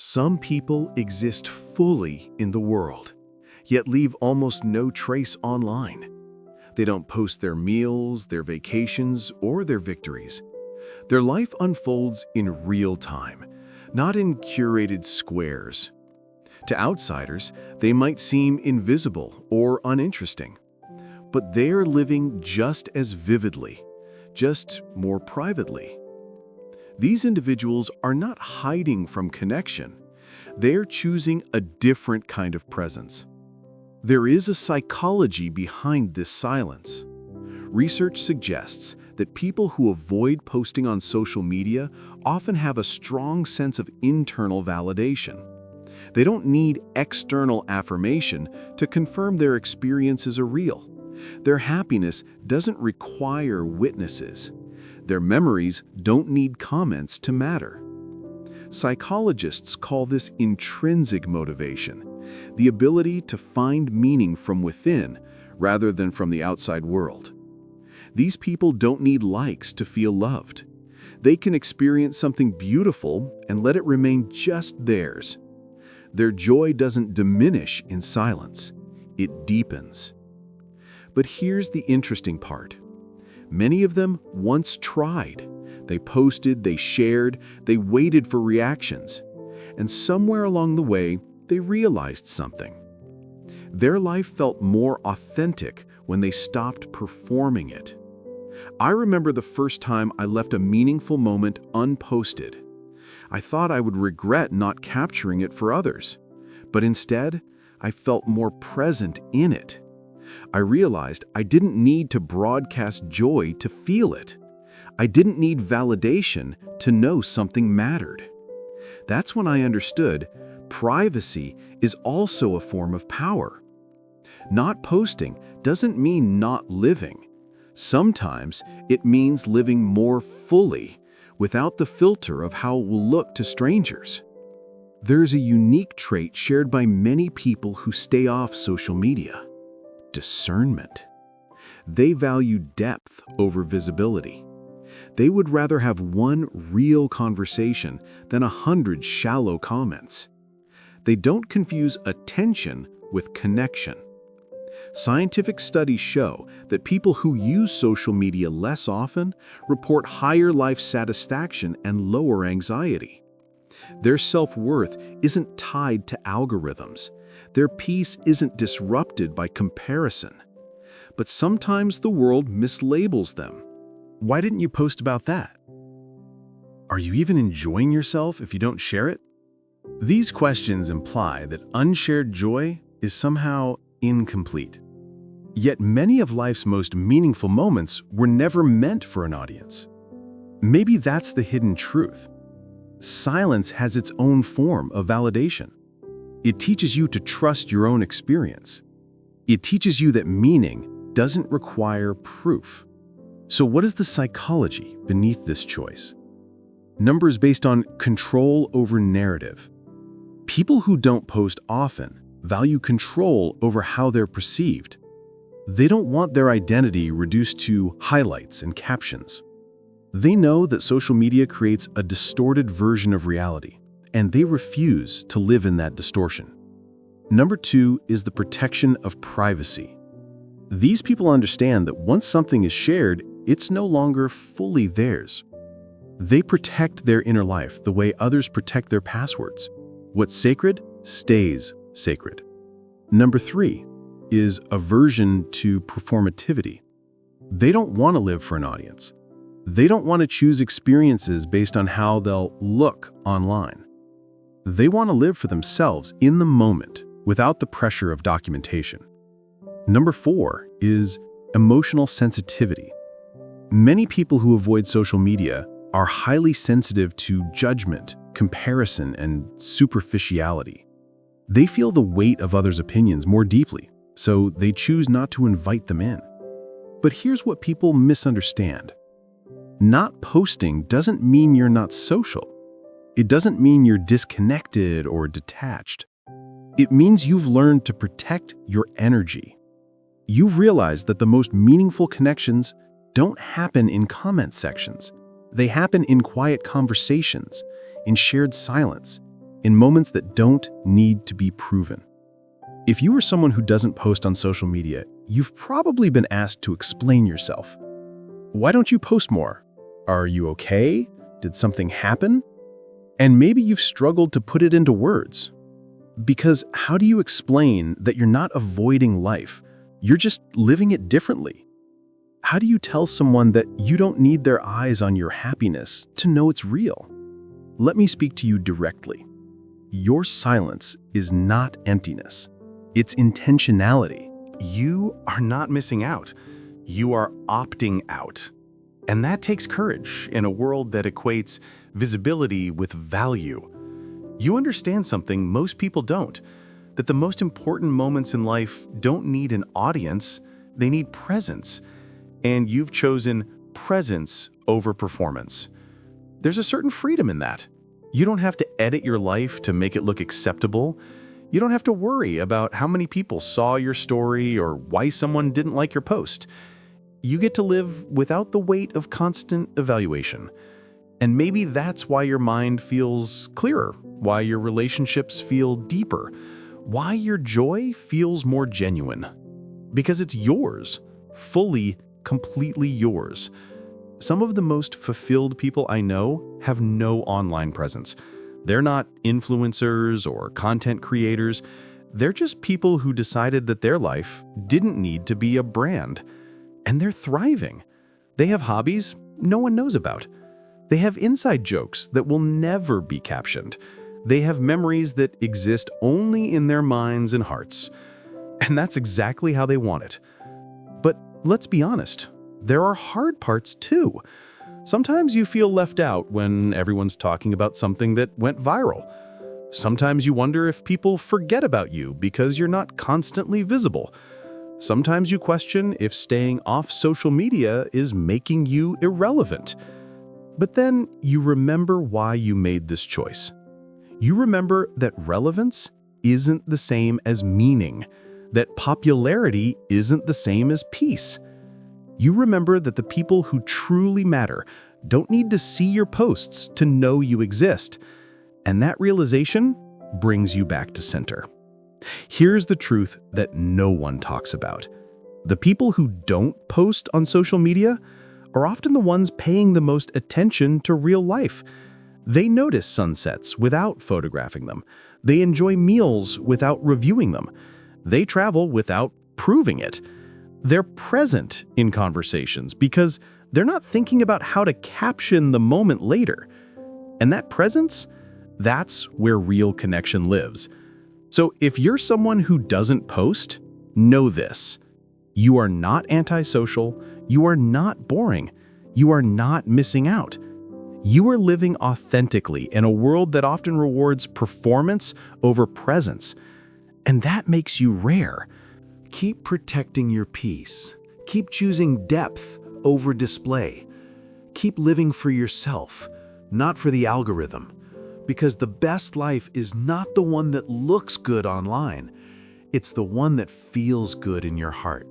Some people exist fully in the world, yet leave almost no trace online. They don't post their meals, their vacations, or their victories. Their life unfolds in real time, not in curated squares. To outsiders, they might seem invisible or uninteresting, but they're living just as vividly, just more privately. These individuals are not hiding from connection. They're choosing a different kind of presence. There is a psychology behind this silence. Research suggests that people who avoid posting on social media often have a strong sense of internal validation. They don't need external affirmation to confirm their experiences are real. Their happiness doesn't require witnesses. Their memories don't need comments to matter. Psychologists call this intrinsic motivation, the ability to find meaning from within rather than from the outside world. These people don't need likes to feel loved. They can experience something beautiful and let it remain just theirs. Their joy doesn't diminish in silence, it deepens. But here's the interesting part. Many of them once tried. They posted, they shared, they waited for reactions. And somewhere along the way, they realized something. Their life felt more authentic when they stopped performing it. I remember the first time I left a meaningful moment unposted. I thought I would regret not capturing it for others, but instead, I felt more present in it. I realized I didn't need to broadcast joy to feel it. I didn't need validation to know something mattered. That's when I understood privacy is also a form of power. Not posting doesn't mean not living. Sometimes it means living more fully, without the filter of how it will look to strangers. There's a unique trait shared by many people who stay off social media: discernment. They value depth over visibility. They would rather have one real conversation than 100 shallow comments. They don't confuse attention with connection. Scientific studies show that people who use social media less often report higher life satisfaction and lower anxiety. Their self-worth isn't tied to algorithms. Their peace isn't disrupted by comparison. But sometimes the world mislabels them. Why didn't you post about that? Are you even enjoying yourself if you don't share it? These questions imply that unshared joy is somehow incomplete. Yet many of life's most meaningful moments were never meant for an audience. Maybe that's the hidden truth. Silence has its own form of validation. It teaches you to trust your own experience. It teaches you that meaning doesn't require proof. So what is the psychology beneath this choice? Numbers based on control over narrative. People who don't post often value control over how they're perceived. They don't want their identity reduced to highlights and captions. They know that social media creates a distorted version of reality, and they refuse to live in that distortion. Number 2 is the protection of privacy. These people understand that once something is shared, it's no longer fully theirs. They protect their inner life the way others protect their passwords. What's sacred stays sacred. Number 3 is aversion to performativity. They don't want to live for an audience. They don't want to choose experiences based on how they'll look online. They want to live for themselves in the moment without the pressure of documentation. Number 4 is emotional sensitivity. Many people who avoid social media are highly sensitive to judgment, comparison, and superficiality. They feel the weight of others' opinions more deeply, so they choose not to invite them in. But here's what people misunderstand. Not posting doesn't mean you're not social. It doesn't mean you're disconnected or detached. It means you've learned to protect your energy. You've realized that the most meaningful connections don't happen in comment sections. They happen in quiet conversations, in shared silence, in moments that don't need to be proven. If you are someone who doesn't post on social media, you've probably been asked to explain yourself. Why don't you post more? Are you okay? Did something happen? And maybe you've struggled to put it into words. Because how do you explain that you're not avoiding life? You're just living it differently. How do you tell someone that you don't need their eyes on your happiness to know it's real? Let me speak to you directly. Your silence is not emptiness. It's intentionality. You are not missing out. You are opting out. And that takes courage in a world that equates visibility with value. You understand something most people don't, that the most important moments in life don't need an audience, they need presence. And you've chosen presence over performance. There's a certain freedom in that. You don't have to edit your life to make it look acceptable. You don't have to worry about how many people saw your story or why someone didn't like your post. You get to live without the weight of constant evaluation. And maybe that's why your mind feels clearer, why your relationships feel deeper, why your joy feels more genuine. Because it's yours, fully, completely yours. Some of the most fulfilled people I know have no online presence. They're not influencers or content creators. They're just people who decided that their life didn't need to be a brand. And they're thriving. They have hobbies no one knows about. They have inside jokes that will never be captioned. They have memories that exist only in their minds and hearts. And that's exactly how they want it. But let's be honest, there are hard parts too. Sometimes you feel left out when everyone's talking about something that went viral. Sometimes you wonder if people forget about you because you're not constantly visible. Sometimes you question if staying off social media is making you irrelevant. But then you remember why you made this choice. You remember that relevance isn't the same as meaning, that popularity isn't the same as peace. You remember that the people who truly matter don't need to see your posts to know you exist. And that realization brings you back to center. Here's the truth that no one talks about. The people who don't post on social media are often the ones paying the most attention to real life. They notice sunsets without photographing them. They enjoy meals without reviewing them. They travel without proving it. They're present in conversations because they're not thinking about how to caption the moment later. And that presence, that's where real connection lives. So if you're someone who doesn't post, know this. You are not antisocial. You are not boring. You are not missing out. You are living authentically in a world that often rewards performance over presence. And that makes you rare. Keep protecting your peace. Keep choosing depth over display. Keep living for yourself, not for the algorithm. Because the best life is not the one that looks good online. It's the one that feels good in your heart.